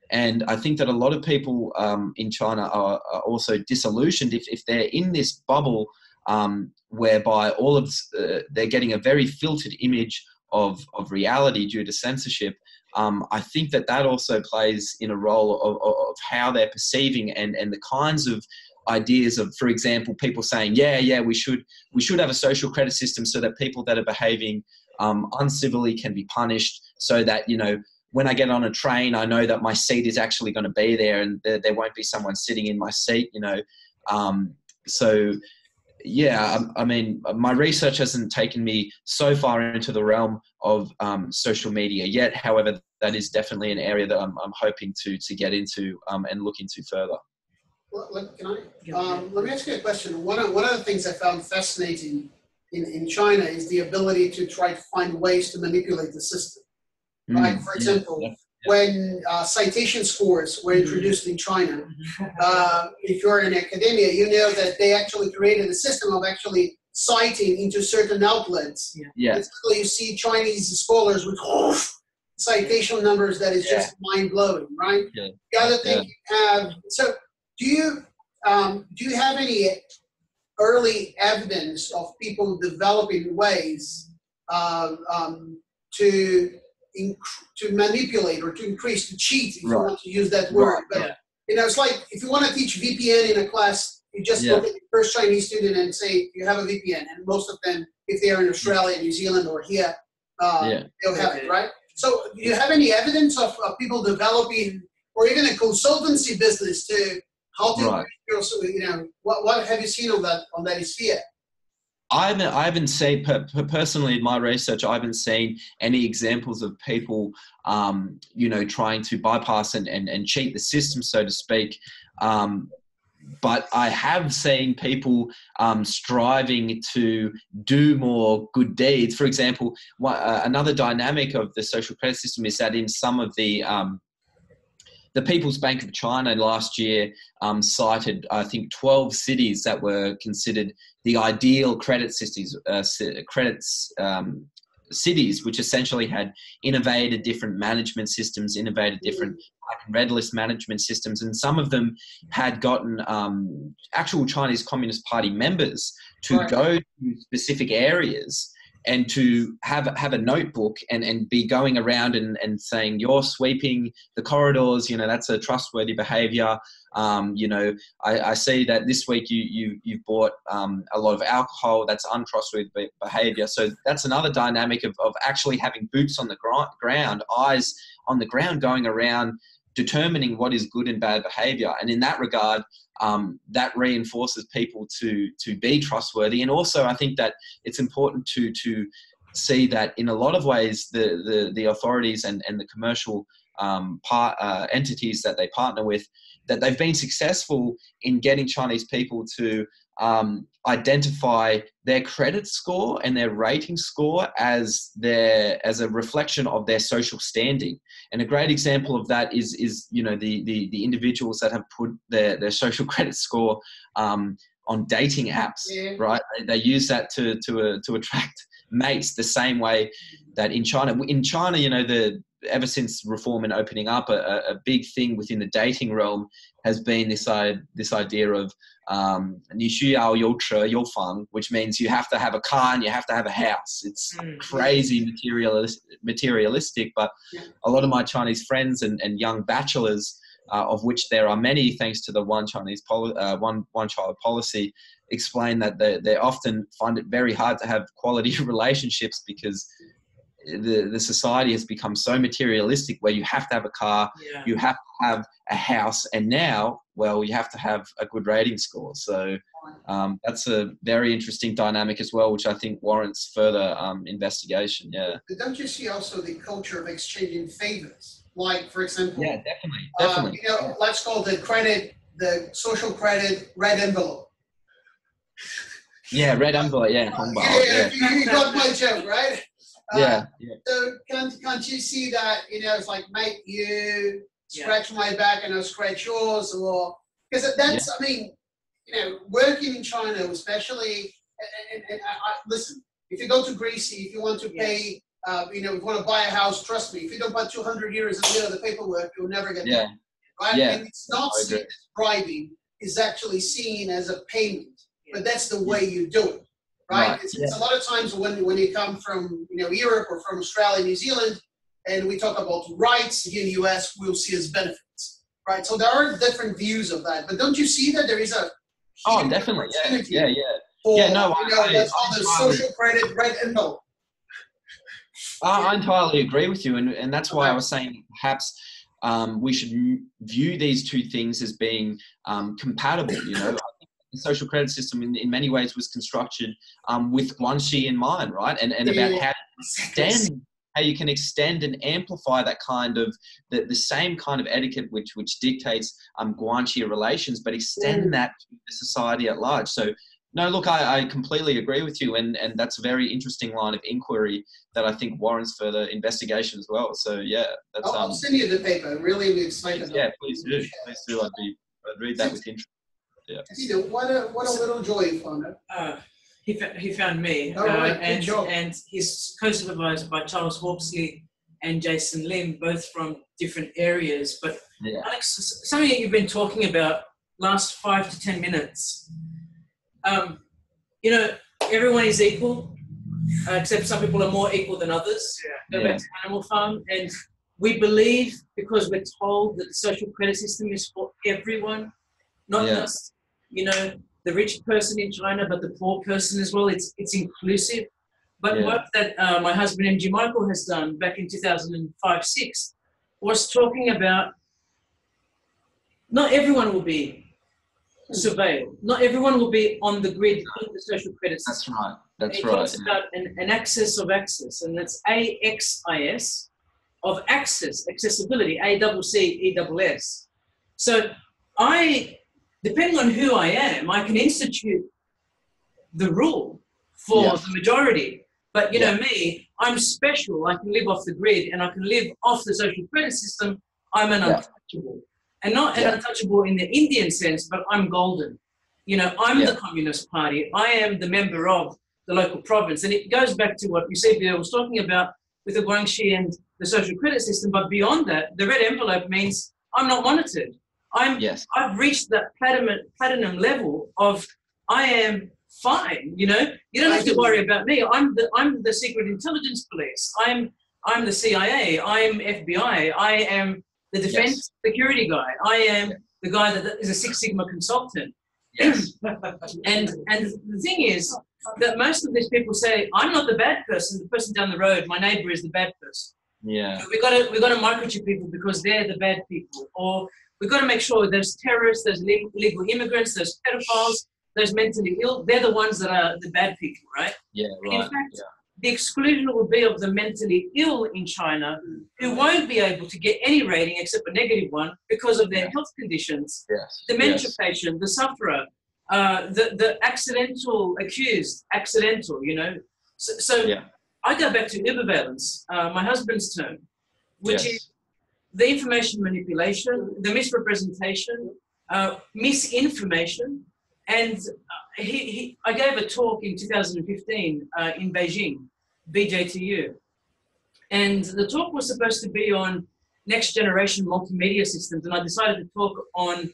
And I think that a lot of people in China are also disillusioned if they're in this bubble whereby they're getting a very filtered image of reality due to censorship. I think that also plays in a role of how they're perceiving and the kinds of ideas of, for example, people saying, we should have a social credit system so that people that are behaving uncivilly can be punished, so that, when I get on a train, I know that my seat is actually going to be there and there won't be someone sitting in my seat, I mean, my research hasn't taken me so far into the realm of social media yet. However, that is definitely an area that I'm hoping to get into and look into further. Well, let me ask you a question. One of the things I found fascinating in China is the ability to try to find ways to manipulate the system. Right? For example, when citation scores were introduced in China, if you're in academia, you know that they actually created a system of actually citing into certain outlets. Basically, you see Chinese scholars with citation numbers that is just mind-blowing, right? The other thing you have, so do you have any early evidence of people developing ways to manipulate or to increase, to cheat, if you want to use that word? But it's like if you want to teach VPN in a class, you just look at the first Chinese student and say, you have a VPN. And most of them, if they are in Australia, New Zealand, or here, they'll have it, right? So do you have any evidence of people developing, or even a consultancy business to how to, Right. what have you seen on that sphere? I haven't seen, personally in my research, I haven't seen any examples of people, trying to bypass and cheat the system, so to speak. But I have seen people striving to do more good deeds. For example, another dynamic of the social credit system is that in some of the People's Bank of China last year cited, I think, 12 cities that were considered the ideal credit cities, cities, which essentially had innovated different management systems, innovated different black and red list management systems, and some of them had gotten actual Chinese Communist Party members to go to specific areas and to have a notebook and be going around and saying, you're sweeping the corridors, that's a trustworthy behavior. I see that this week you've bought a lot of alcohol, that's untrustworthy behavior. So that's another dynamic of actually having boots on the ground, eyes on the ground, going around determining what is good and bad behavior. And in that regard, that reinforces people to be trustworthy. And also I think that it's important to see that in a lot of ways the authorities and the commercial entities that they partner with, that they've been successful in getting Chinese people to identify their credit score and their rating score as a reflection of their social standing. And a great example of that is the individuals that have put their social credit score on dating apps, right? They use that to attract mates the same way that in China, ever since reform and opening up, a big thing within the dating realm has been this idea of 你需要有车有房, which means you have to have a car and you have to have a house. It's crazy materialistic, but a lot of my Chinese friends and young bachelors, of which there are many thanks to the one child policy, explain that they often find it very hard to have quality relationships because the society has become so materialistic, where you have to have a car, you have to have a house, and now, well, you have to have a good rating score. So that's a very interesting dynamic as well, which I think warrants further investigation. Yeah. But don't you see also the culture of exchanging favors? Like, for example, yeah, definitely. Let's call the social credit red envelope. Yeah, red envelope. Yeah, you got my joke, right? Yeah. So can't you see that, it's like, mate, you scratch my back and I'll scratch yours, or because that's, I mean, working in China especially, and listen, if you go to Greasy, if you want to pay, if you want to buy a house, trust me, if you don't put 200 euros a the paperwork, you'll never get it. Right? Yeah. And it's not seen as bribing, it's actually seen as a payment, but that's the way you do it. Right? It's a lot of times when you come from Europe or from Australia, New Zealand, and we talk about rights here in the US, we'll see as benefits. Right? So there are different views of that. But don't you see that there is a definitely. Yeah. For, that's on the social credit red envelope. I entirely agree with you, and that's why I was saying perhaps we should view these two things as being compatible. The social credit system in many ways was constructed with Guanxi in mind, right? And about how you can extend and amplify that kind of the same kind of etiquette which dictates Guanxi relations, but extend that to the society at large. So no, look, I completely agree with you, and that's a very interesting line of inquiry that I think warrants further investigation as well. So yeah, that's I'll send you the paper. I'm really excited. Yeah, please do. I'd read that with interest. Yeah. What a little joy you found it. He found me, and he's co-supervised by Charles Hawksley and Jason Lim, both from different areas. But Alex, something that you've been talking about last 5 to 10 minutes. Everyone is equal, except some people are more equal than others. Go back to Animal Farm, and we believe, because we're told that the social credit system is for everyone, not just the rich person in China, but the poor person as well. It's inclusive. But work that my husband MG Michael has done back in 2005-6 was talking about not everyone will be surveilled. Not everyone will be on the grid in the social credit system. That's right. That's it right. talks about an access of access, and that's AXIS of access, accessibility, ACCESS. So depending on who I am, I can institute the rule for the majority. But you know me, I'm special. I can live off the grid and I can live off the social credit system. I'm an untouchable. And not an untouchable in the Indian sense, but I'm golden. You know, I'm the Communist Party. I am the member of the local province. And it goes back to what Eusebio was talking about with the Guangxi and the social credit system. But beyond that, the red envelope means I'm not monitored. I've reached that platinum level of I am fine. You know, you don't have to worry about me. I'm the secret intelligence police. I'm the CIA. I'm FBI. I am the defense security guy. I am the guy that is a Six Sigma consultant. Yes. and the thing is that most of these people say, I'm not the bad person. The person down the road, my neighbor, is the bad person. Yeah. We got to microchip people because they're the bad people, or we've got to make sure there's terrorists, there's illegal immigrants, there's pedophiles, there's mentally ill. They're the ones that are the bad people, right? Yeah, right. In fact, the exclusion will be of the mentally ill in China who won't be able to get any rating except a negative one because of their health conditions. Yes. Dementia patient, the sufferer, the accidental, you know. So I go back to übervalence, my husband's term, which is the information manipulation, the misrepresentation, misinformation. And I gave a talk in 2015 in Beijing, BJTU. And the talk was supposed to be on next generation multimedia systems. And I decided to talk on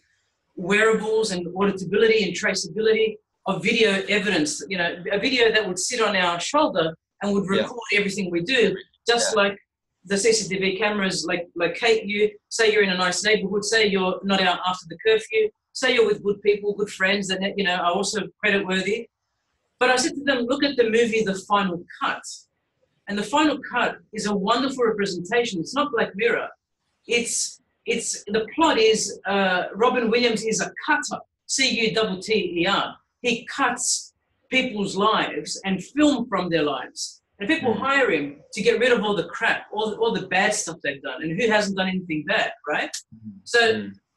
wearables and auditability and traceability of video evidence, you know, a video that would sit on our shoulder and would record everything we do, just like the CCTV cameras locate you, say you're in a nice neighborhood, say you're not out after the curfew, say you're with good people, good friends that, you know, are also credit-worthy. But I said to them, look at the movie The Final Cut. And The Final Cut is a wonderful representation. It's not Black Mirror. The plot is Robin Williams is a cutter, C-U-T-T-E-R. He cuts people's lives and film from their lives. And people hire him to get rid of all the crap, all the bad stuff they've done. And who hasn't done anything bad, right?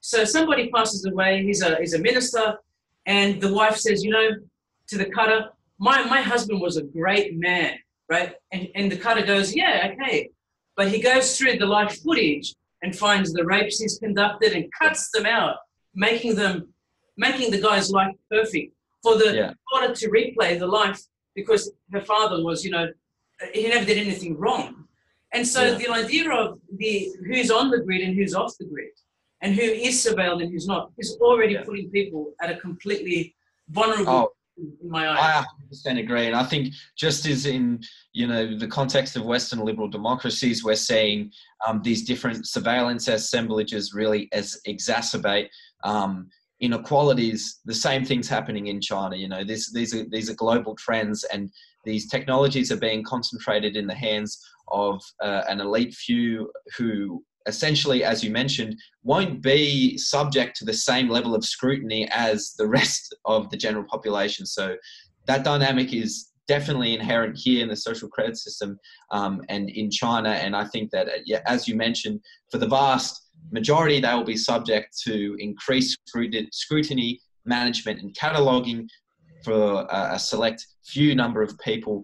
So somebody passes away, he's a minister, and the wife says, you know, to the cutter, my husband was a great man, right? And the cutter goes, yeah, okay. But he goes through the live footage and finds the rapes he's conducted and cuts them out, making the guy's life perfect for the daughter to replay the life because her father was, you know, he never did anything wrong. And so the idea of who's on the grid and who's off the grid, and who is surveilled and who's not, is already putting people at a completely vulnerable in my eyes. I 100% agree. And I think just as in, you know, the context of Western liberal democracies, we're seeing these different surveillance assemblages really exacerbate inequalities. The same thing's happening in China. You know, these are global trends, and these technologies are being concentrated in the hands of an elite few who essentially, as you mentioned, won't be subject to the same level of scrutiny as the rest of the general population. So that dynamic is definitely inherent here in the social credit system and in China. And I think that, as you mentioned, for the vast majority, they will be subject to increased scrutiny, management and cataloging. For a select few number of people,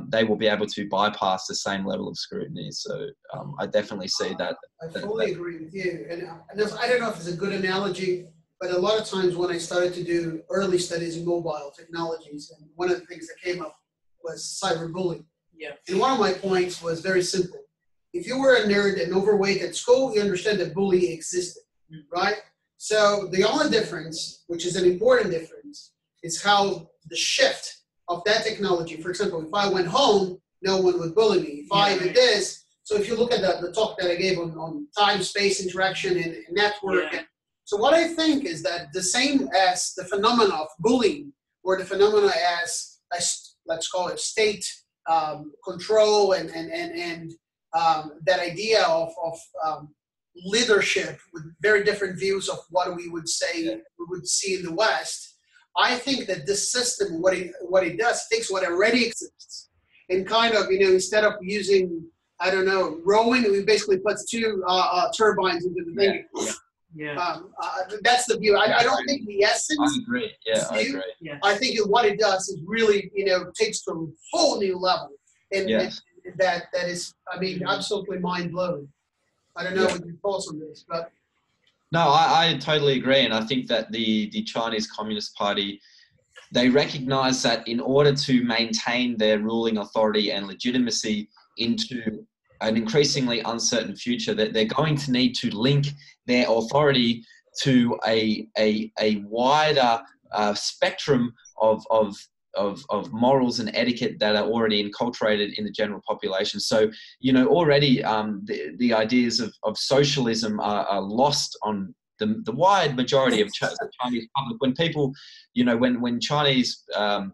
they will be able to bypass the same level of scrutiny. So I definitely see that. I fully agree with you. And I don't know if it's a good analogy, but a lot of times when I started to do early studies in mobile technologies, and one of the things that came up was cyberbullying. Yeah. And one of my points was very simple. If you were a nerd and overweight at school, you understand that bullying existed, right? So the only difference, which is an important difference, is how the shift of that technology. For example, if I went home, no one would bully me. If I did this, so if you look at the talk that I gave on time, space, interaction, and network. And so what I think is that the same as the phenomena of bullying, or the phenomena as let's call it state control and that idea of leadership with very different views of what we would say we would see in the West. I think that this system, what it does, takes what already exists and kind of, instead of using, I don't know, rowing, we basically put two turbines into the thing. Yeah. That's the view. I don't think the essence. I agree. Yeah, I agree. Yeah. I think what it does is really, takes to a whole new level, and that is, I mean, absolutely mind blowing. I don't know what your thoughts on this, but. No, I totally agree, and I think that the Chinese Communist Party, they recognize that in order to maintain their ruling authority and legitimacy into an increasingly uncertain future, that they're going to need to link their authority to a wider spectrum of morals and etiquette that are already inculturated in the general population. So, already the ideas of socialism are lost on the wide majority of the Chinese public. When people, when Chinese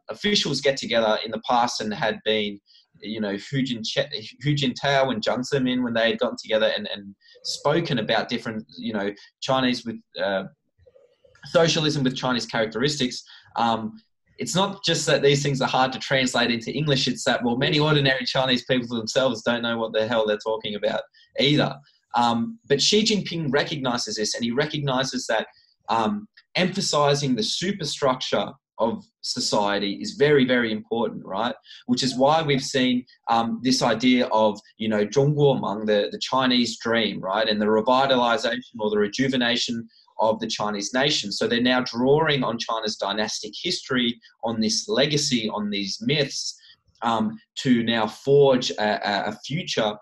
officials get together in the past and had been, Hu Jintao and Jiang Zemin, when they had gotten together and spoken about different, Chinese with socialism with Chinese characteristics, it's not just that these things are hard to translate into English, it's that, many ordinary Chinese people themselves don't know what the hell they're talking about either. But Xi Jinping recognizes this, and he recognizes that emphasizing the superstructure of society is very, very important, right? Which is why we've seen this idea of, 中国梦, the Chinese dream, right? And the revitalization or the rejuvenation of the Chinese nation. So they're now drawing on China's dynastic history, on this legacy, on these myths, to now forge a future,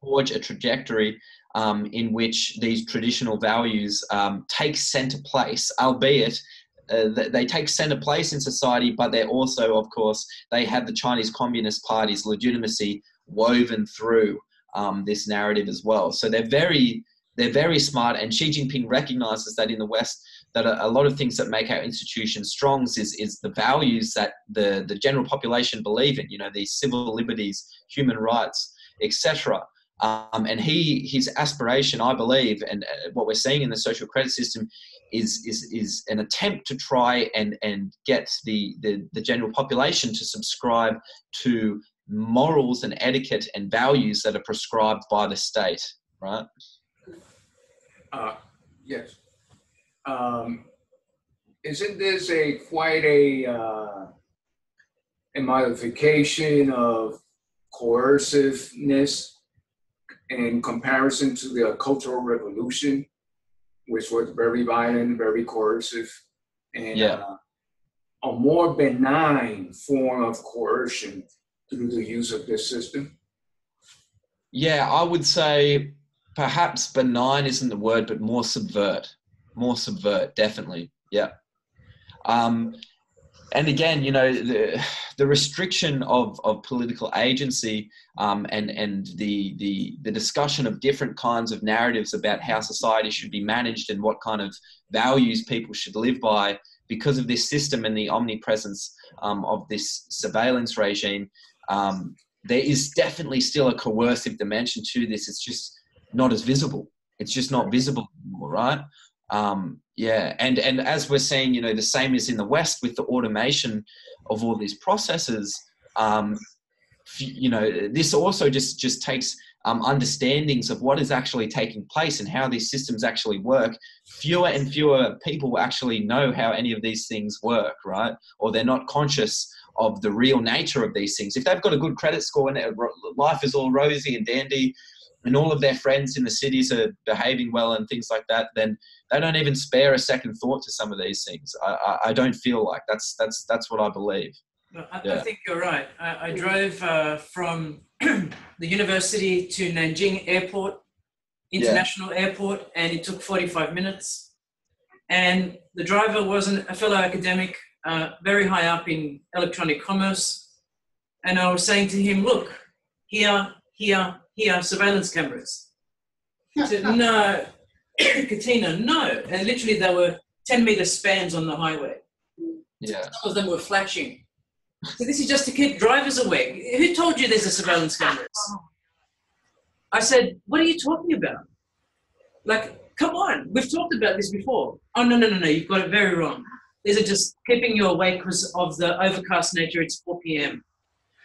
forge a trajectory in which these traditional values take center place, albeit they take center place in society, but they're also, of course, they have the Chinese Communist Party's legitimacy woven through this narrative as well. So they're very smart, and Xi Jinping recognizes that in the West, that a lot of things that make our institutions strong is the values that the general population believe in, these civil liberties, human rights, etc. And his aspiration, I believe, and what we're seeing in the social credit system is an attempt to try and get the general population to subscribe to morals and etiquette and values that are prescribed by the state, right? Yes. Isn't this quite a modification of coerciveness in comparison to the Cultural Revolution, which was very violent, very coercive, and a more benign form of coercion through the use of this system? Yeah, I would say perhaps benign isn't the word, but more subvert, definitely. Yeah. And again, the restriction of political agency and the discussion of different kinds of narratives about how society should be managed and what kind of values people should live by because of this system and the omnipresence of this surveillance regime, there is definitely still a coercive dimension to this. It's just not as visible. It's just not visible anymore, right? And as we're seeing, the same is in the West with the automation of all these processes. This also just takes understandings of what is actually taking place and how these systems actually work. Fewer and fewer people actually know how any of these things work, right? Or they're not conscious of the real nature of these things. If they've got a good credit score and life is all rosy and dandy, and all of their friends in the cities are behaving well and things like that, then they don't even spare a second thought to some of these things. I don't feel like that's what I believe. No, I think you're right. I drove from the university to Nanjing Airport, International Airport, and it took 45 minutes. And the driver wasn't a fellow academic, very high up in electronic commerce. And I was saying to him, look, here, surveillance cameras. He said, no, Katina, no. And literally there were 10-meter spans on the highway. Yeah. Some of them were flashing. So this is just to keep drivers away. Who told you there's a surveillance cameras? I said, what are you talking about? Like, come on, we've talked about this before. Oh, no, you've got it very wrong. These are just keeping you awake because of the overcast nature. It's 4 p.m.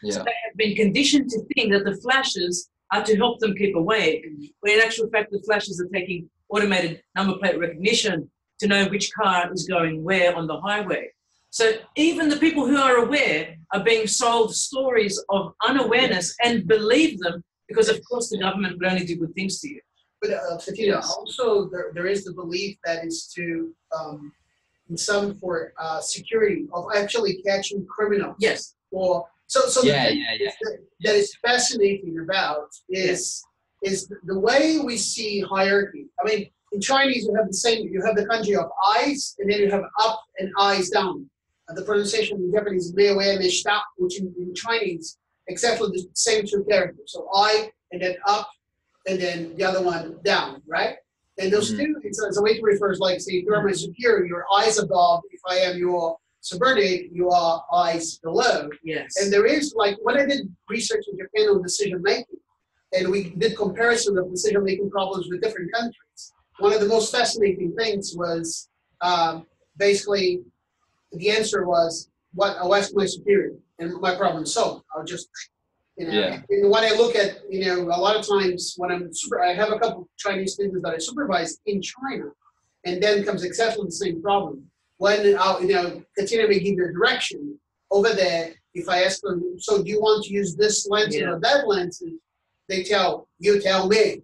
Yeah. So they have been conditioned to think that the flashes are to help them keep awake, when in actual fact the flashes are taking automated number plate recognition to know which car is going where on the highway. So even the people who are aware are being sold stories of unawareness and believe them because, of course, the government would only do good things to you. But Fatima, also there is the belief that is to in some for security of actually catching criminals. Yes. Or so that is fascinating about is the way we see hierarchy. I mean, in Chinese you have the same. You have the kanji of eyes, and then you have up and eyes down. The pronunciation in Japanese is mei wei mei shita, which in Chinese exactly the same two characters. So I and then up, and then the other one down, right? And those two, it's a way to refer, like, say, if you're my superior, your eyes above. If I am your subordinate, you are eyes below. Yes. And there is, like, when I did research in Japan on decision making, and we did comparison of decision making problems with different countries, one of the most fascinating things was basically the answer was, what I'll ask my superior, and my problem is solved. I'll just, you know, and when I look at, you know, a lot of times when I have a couple of Chinese students that I supervise in China, and then comes exactly the same problem. When I'll, you know, Katina may give you a direction over there, if I ask them, so do you want to use this lens or that lens? They you tell me.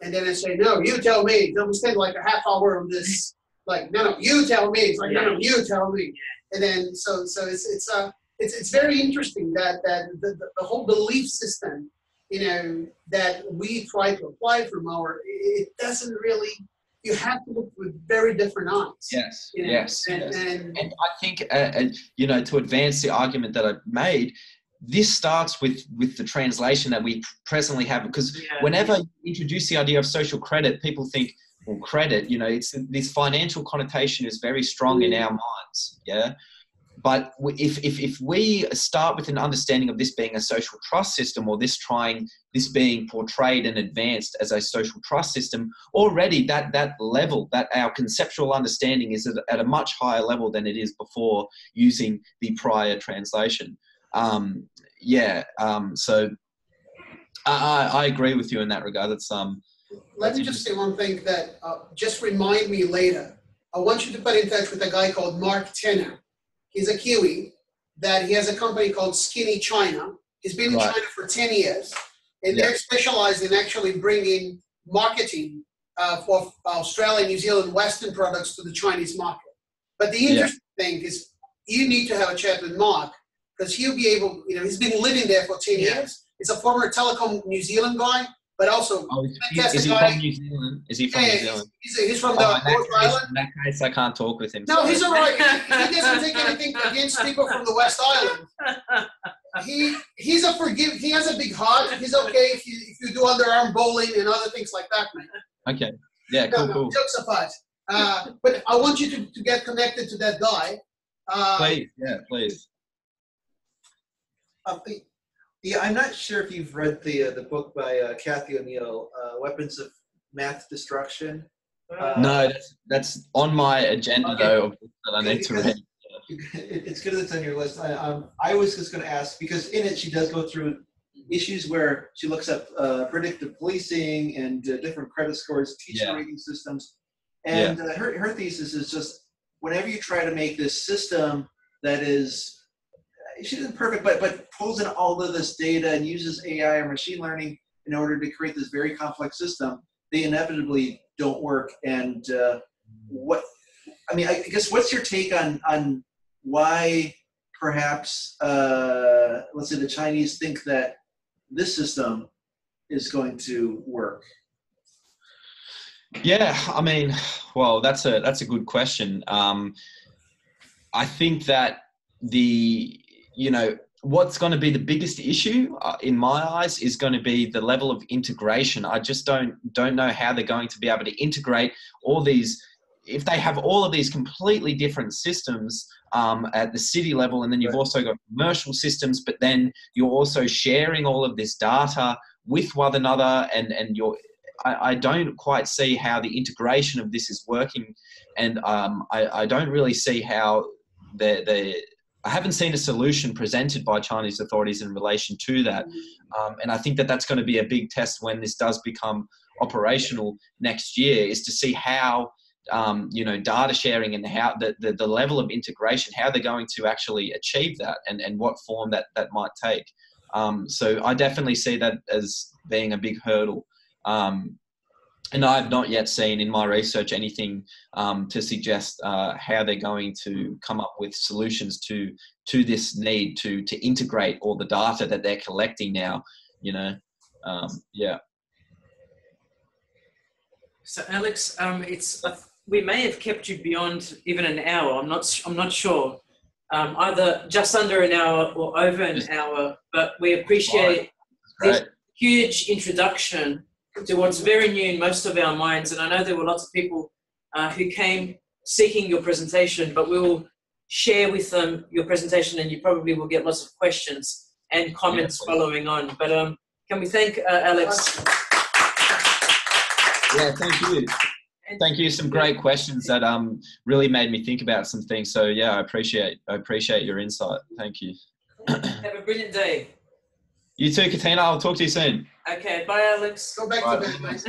And then I say, no, you tell me. They'll spend like a half hour of this, like, no, you tell me. It's like, no, you tell me. And then, so it's very interesting that the whole belief system, you know, that we try to apply from it doesn't really, you have to look with very different eyes. Yes, you know? yes. And I think, you know, to advance the argument that I've made, this starts with the translation that we presently have, because whenever you introduce the idea of social credit, people think, well, credit, you know, it's this financial connotation is very strong in our minds, But if we start with an understanding of this being a social trust system, or this being portrayed and advanced as a social trust system, already that level, that our conceptual understanding is at a much higher level than it is before using the prior translation. So I agree with you in that regard. It's let me just say one thing that just remind me later. I want you to put in touch with a guy called Mark Tenner. He's a Kiwi that he has a company called Skinny China. He's been in China for 10 years, and they're specialized in actually bringing marketing for Australia, New Zealand, Western products to the Chinese market. But the interesting thing is you need to have a chat with Mark, because he'll be able, you know, he's been living there for 10 years. He's a former Telecom New Zealand guy, but also is he from New Zealand? Is he from New Zealand? He's from the North Island. In that case, I can't talk with him. No, he's all right. He doesn't take anything against people from the West Island. He has a big heart. He's okay if you do underarm bowling and other things like that, man. Okay. Yeah, cool. Jokes apart. But I want you to get connected to that guy. Please. I'm not sure if you've read the book by Cathy O'Neil, Weapons of Math Destruction. No, that's on my agenda though, that I need to read. It's good that it's on your list. I was just going to ask, because in it she does go through issues where she looks at predictive policing and different credit scores, teacher rating systems, and her thesis is just whenever you try to make this system that is, she isn't perfect, but pulls in all of this data and uses AI or machine learning in order to create this very complex system, they inevitably don't work. And I guess what's your take on why perhaps, let's say the Chinese think that this system is going to work? Yeah, I mean, well, that's a good question. I think that what's going to be the biggest issue in my eyes is going to be the level of integration. I just don't know how they're going to be able to integrate all these if they have all of these completely different systems at the city level, and then you've also got commercial systems, but then you're also sharing all of this data with one another, and I don't quite see how the integration of this is working, and I don't really see how I haven't seen a solution presented by Chinese authorities in relation to that, and I think that that's going to be a big test when this does become operational next year, is to see how data sharing and how the level of integration, how they're going to actually achieve that, and what form that might take. So I definitely see that as being a big hurdle. And I've not yet seen in my research anything to suggest how they're going to come up with solutions to this need to integrate all the data that they're collecting now. Yeah. So Alex, we may have kept you beyond even an hour. I'm not sure. Either just under an hour or over an hour. But we appreciate this huge introduction to what's very new in most of our minds. And I know there were lots of people who came seeking your presentation, but we will share with them your presentation, and you probably will get lots of questions and comments following on. But can we thank Alex? Yeah, thank you. Thank you. Some great questions that really made me think about some things. So yeah, I appreciate your insight. Thank you. Have a brilliant day. You too, Katina. I'll talk to you soon. Okay, bye, Alex. Go back to bed, mate.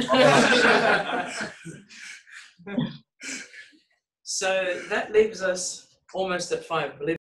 So that leaves us almost at 5.